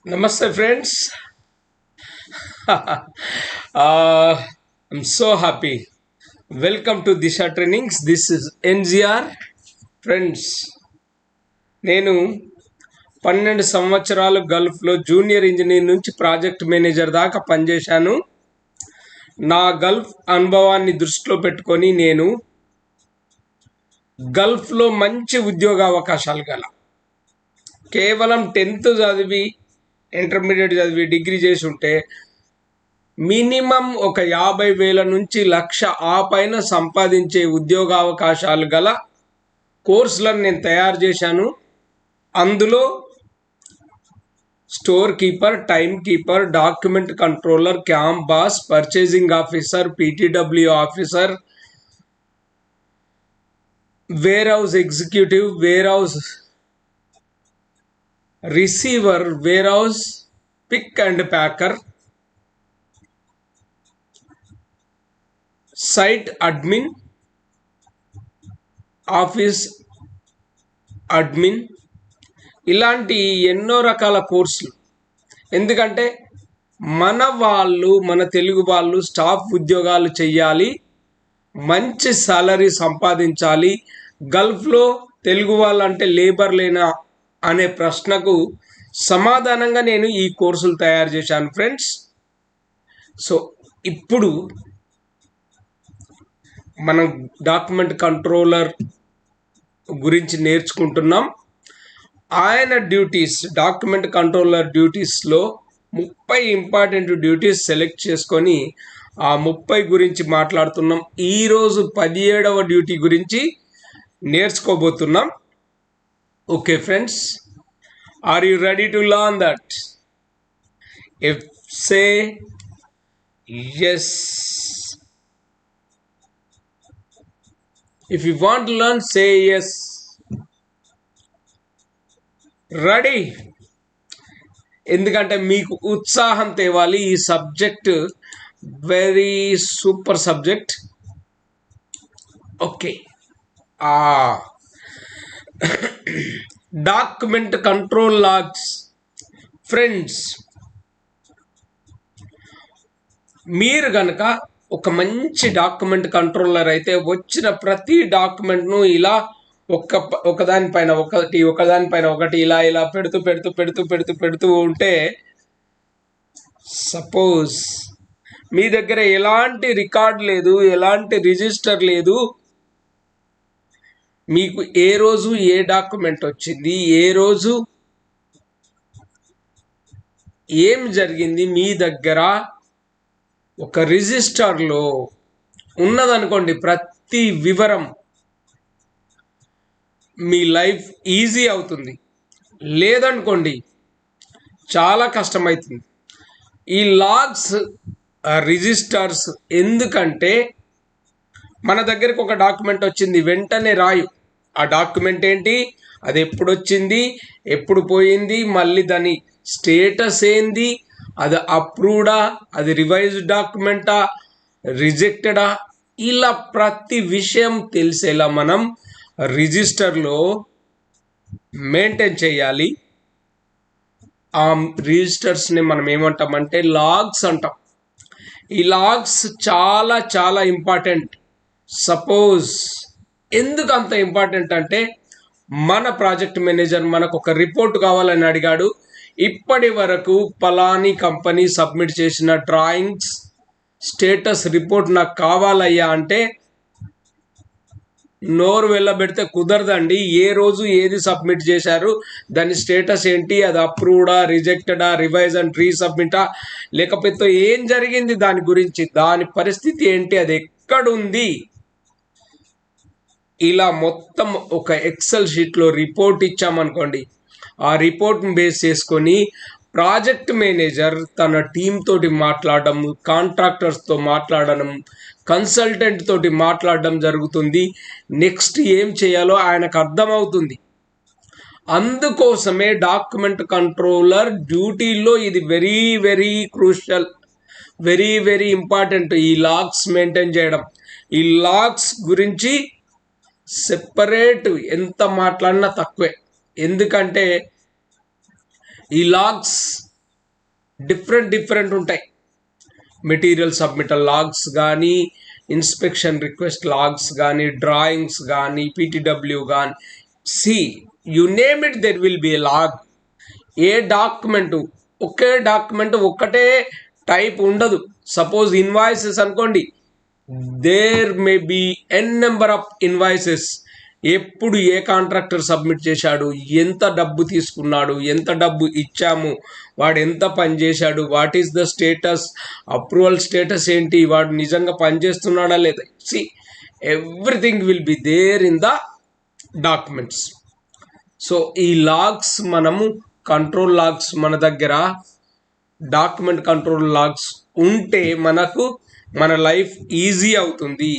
Namaste, friends. I'm so happy. Welcome to Disha Trainings. This is NGR. Friends, నేను 12 సంవత్సరాలు గల్ఫ్లో junior engineer నుంచి project manager దాకా పనిచేశాను. నా గల్ఫ్ అనుభవాన్ని దృష్టిలో పెట్టుకొని నేను గల్ఫ్లో మంచి ఉద్యోగ అవకాశాలు గల కేవలం 10th చదివి ఇంటర్మీడియట్ చదివి డిగ్రీ చేసి ఉంటే మినిమం ఒక 50,000 నుంచి 1,00,000 ఆ పైన సంపాదించే ఉద్యోగ అవకాశాలు గల కోర్సులను నేను తయారు చేశాను. అందులో store keeper, time keeper, document controller, camp boss, purchasing officer, PTW officer, warehouse executive, warehouse receiver, warehouse pick and packer, site admin, office admin, ఇలాంటి ఎన్నో రకాల కోర్సులు. ఎందుకంటే మన తెలుగు వాళ్ళు స్టాఫ్ ఉద్యోగాలు చేయాలి, మంచి సాలరీ సంపాదించాలి. గల్ఫ్లో తెలుగు వాళ్ళు అంటే లేబర్ లేనా అనే ప్రశ్నకు సమాధానంగా నేను ఈ కోర్సులు తయారు చేశాను ఫ్రెండ్స్. సో ఇప్పుడు మనం డాక్యుమెంట్ కంట్రోలర్ గురించి నేర్చుకుంటున్నాం. ఆయన డ్యూటీస్, డాక్యుమెంట్ కంట్రోలర్ డ్యూటీస్లో 30 ఇంపార్టెంట్ డ్యూటీస్ సెలెక్ట్ చేసుకొని ఆ 30 గురించి మాట్లాడుతున్నాం. ఈరోజు 17వ డ్యూటీ గురించి నేర్చుకోబోతున్నాం. Okay friends, are you ready to learn that? If say yes. If you want to learn, say yes. Ready? ఎందుకంటే మీకు ఉత్సాహం తేవాలి. ఈ subject very super subject. Okay, document control logs. Friends, మీరు కనుక ఒక మంచి డాక్యుమెంట్ కంట్రోలర్ అయితే వచ్చిన ప్రతి డాక్యుమెంట్ను ఇలా ఒకదానిపైన ఒకటి ఇలా పెడుతూ ఉంటే, సపోజ్ మీ దగ్గర ఎలాంటి రికార్డ్ లేదు, ఎలాంటి రిజిస్టర్ లేదు, మీకు ఏ రోజు ఏ డాక్యుమెంట్ వచ్చింది, ఏ రోజు ఏం జరిగింది మీ దగ్గర ఒక రిజిస్టర్లో ఉన్నదనుకోండి, ప్రతి వివరం, మీ లైఫ్ ఈజీ అవుతుంది. లేదనుకోండి చాలా కష్టమవుతుంది. ఈ లాగ్స్, రిజిస్టర్స్ ఎందుకంటే మన దగ్గరకు ఒక డాక్యుమెంట్ వచ్చింది, వెంటనే రాయు ఆ డాక్యుమెంట్ ఏంటి, అది ఎప్పుడు వచ్చింది, ఎప్పుడు పోయింది, మళ్ళీ దాని స్టేటస్ ఏంది, అది అప్రూవ్డా, అది రివైజ్డ్ డాక్యుమెంటా, రిజెక్టెడా, ఇలా ప్రతి విషయం తెలిసేలా మనం రిజిస్టర్లో మెయింటైన్ చేయాలి. ఆ రిజిస్టర్స్ని మనం ఏమంటామంటే లాగ్స్ అంటాం. ఈ లాగ్స్ చాలా చాలా ఇంపార్టెంట్. సపోజ్ ఎందుకు అంత ఇంపార్టెంట్ అంటే, మన ప్రాజెక్ట్ మేనేజర్ మనకు ఒక రిపోర్ట్ కావాలని అడిగాడు. ఇప్పటి వరకు పలాని కంపెనీ సబ్మిట్ చేసిన డ్రాయింగ్స్ స్టేటస్ రిపోర్ట్ నాకు కావాలయ్యా అంటే నోరు వెళ్ళబెడితే కుదరదండి. ఏ రోజు ఏది సబ్మిట్ చేశారు, దాని స్టేటస్ ఏంటి, అది అప్రూవ్డా, రిజెక్టెడా, రివైజ్ అండ్ రీసబ్మిటా, లేకపోతే ఏం జరిగింది దాని గురించి, దాని పరిస్థితి ఏంటి, అది ఎక్కడుంది, ఇలా మొత్తం ఒక ఎక్సెల్ షీట్లో రిపోర్ట్ ఇచ్చామనుకోండి, ఆ రిపోర్ట్ని బేస్ చేసుకొని ప్రాజెక్ట్ మేనేజర్ తన టీమ్ తోటి మాట్లాడడం, కాంట్రాక్టర్స్తో మాట్లాడడం, కన్సల్టెంట్ తోటి మాట్లాడడం జరుగుతుంది. నెక్స్ట్ ఏం చేయాలో ఆయనకు అర్థమవుతుంది. అందుకోసమే డాక్యుమెంట్ కంట్రోలర్ డ్యూటీలో ఇది very very crucial, very very important. ఈ లాగ్స్ మెయింటైన్ చేయడం. ఈ లాగ్స్ గురించి సెపరేట్ ఎంత మాట్లాడినా తక్కువే. ఎందుకంటే ఈ లాగ్స్ డిఫరెంట్ ఉంటాయి. మెటీరియల్ సబ్మిటల్ లాగ్స్ కానీ, ఇన్స్పెక్షన్ రిక్వెస్ట్ లాగ్స్ కానీ, డ్రాయింగ్స్ కానీ, పీటీడబ్ల్యూ కానీ, see you name it there will be a log. A document, ఒకే డాక్యుమెంట్ ఒక్కటే టైప్ ఉండదు. సపోజ్ ఇన్వాయిసెస్ అనుకోండి, there may be N number of invoices. ఎప్పుడు ఏ కాంట్రాక్టర్ సబ్మిట్ చేశాడు, ఎంత డబ్బు తీసుకున్నాడు, ఎంత డబ్బు ఇచ్చాము, వాడు ఎంత పని చేశాడు, what is the status, approval status ఏంటి, వాడు నిజంగా పని చేస్తున్నాడా లేదా, see everything will be there in the documents. So ఈ లాగ్స్ మనము కంట్రోల్ లాగ్స్ మన దగ్గర డాక్యుమెంట్ కంట్రోల్ లాగ్స్ ఉంటే మనకు మన లైఫ్ ఈజీ అవుతుంది.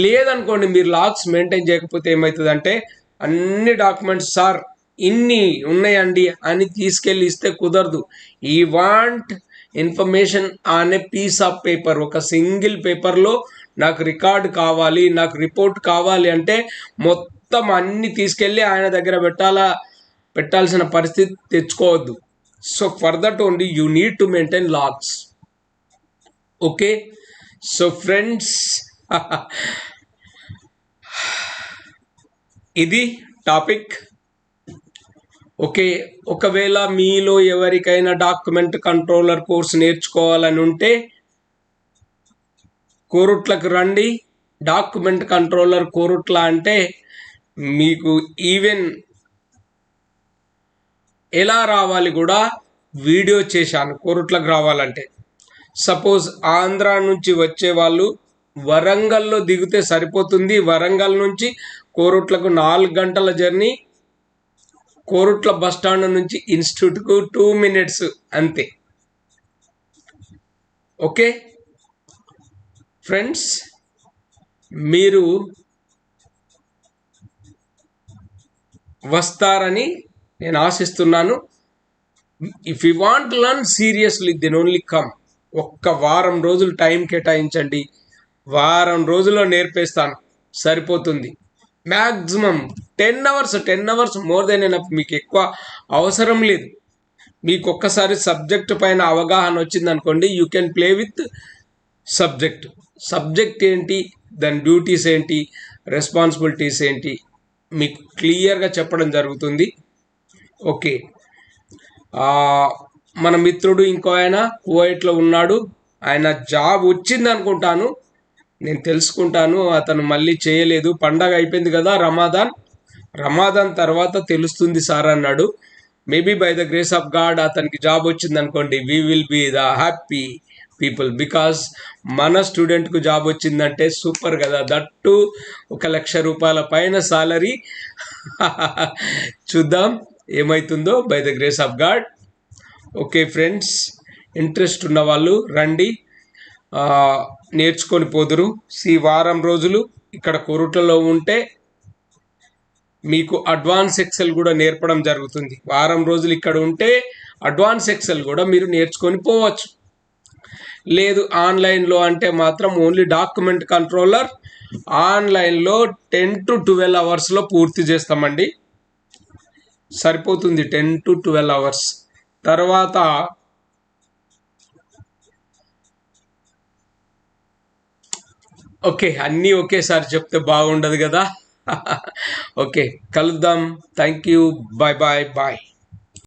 లేదనుకోండి, మీరు లాగ్స్ మెయింటైన్ చేయకపోతే ఏమవుతుందంటే, అన్ని డాక్యుమెంట్స్ సార్ ఇన్ని ఉన్నాయండి అని తీసుకెళ్ళి ఇస్తే కుదరదు. I want information on a piece of paper, ఒక సింగిల్ పేపర్లో నాకు రికార్డ్ కావాలి, నాకు రిపోర్ట్ కావాలి అంటే మొత్తం అన్ని తీసుకెళ్ళి ఆయన దగ్గర పెట్టాల్సిన పరిస్థితి తెచ్చుకోవద్దు. So for that only you need to maintain logs. Okay, so friends ఇది టాపిక్. ఓకే, ఒకవేళ మీలో ఎవరికైనా డాక్యుమెంట్ కంట్రోలర్ కోర్స్ నేర్చుకోవాలని ఉంటే కోరుట్లకు రండి. డాక్యుమెంట్ కంట్రోలర్ కోరుట్ల అంటే మీకు ఈవెన్ ఎలా రావాలి కూడా వీడియో చేశాను. కోరుట్లకు రావాలంటే సపోజ్ ఆంధ్ర నుంచి వచ్చే వాళ్ళు వరంగల్లో దిగితే సరిపోతుంది. వరంగల్ నుంచి కోరుట్లకు 4 గంటల జర్నీ. కోరుట్ల బస్టాండ్ నుంచి ఇన్స్టిట్యూట్కు 2 minutes అంతే. ఓకే ఫ్రెండ్స్, మీరు వస్తారని నేను ఆశిస్తున్నాను. If you want learn seriously then only come. ఒక్క వారం రోజులు టైం కేటాయించండి. వారం రోజుల్లో నేర్పేస్తాను, సరిపోతుంది. Maximum 10 hours more than enough. మీకు ఎక్కువ అవసరం లేదు. మీకు ఒక్కసారి సబ్జెక్ట్ పైన అవగాహన వచ్చింది అనుకోండి, you can play with subject ఏంటి, దాని డ్యూటీస్ ఏంటి, రెస్పాన్సిబిలిటీస్ ఏంటి మీకు క్లియర్గా చెప్పడం జరుగుతుంది. ఓకే, మన మిత్రుడు ఇంకో ఆయన కువైట్లో ఉన్నాడు. ఆయన జాబ్ వచ్చింది అనుకుంటాను, నేను తెలుసుకుంటాను. అతను మళ్ళీ చేయలేదు. పండగ అయిపోయింది కదా, రమాదాన్ తర్వాత తెలుస్తుంది సార్ అన్నాడు. Maybe by the grace of God అతనికి జాబ్ వచ్చింది అనుకోండి, we will be the happy people. Because మన స్టూడెంట్కు జాబ్ వచ్చిందంటే సూపర్ కదా. దట్టు 1,00,000 రూపాయల పైన సాలరీ. చూద్దాం ఏమవుతుందో by the grace of God. Okay friends, interest ఉన్న వాళ్ళు రండి, నేర్చుకొని పోదురు. వారం రోజులు ఇక్కడ కోరుట్లలో ఉంటే మీకు అడ్వాన్స్ ఎక్సెల్ కూడా నేర్పడం జరుగుతుంది. వారం రోజులు ఇక్కడ ఉంటే అడ్వాన్స్ ఎక్సెల్ కూడా మీరు నేర్చుకొని పోవచ్చు. లేదు ఆన్లైన్లో అంటే మాత్రం ఓన్లీ డాక్యుమెంట్ కంట్రోలర్ ఆన్లైన్లో 10 to 12 hours పూర్తి చేస్తామండి. సరిపోతుంది 10 to 12 hours. తర్వాత ఓకే, అన్నీ ఒకేసారి చెప్తే బాగుండదు కదా. ఓకే, కలుద్దాం. Thank you. బాయ్.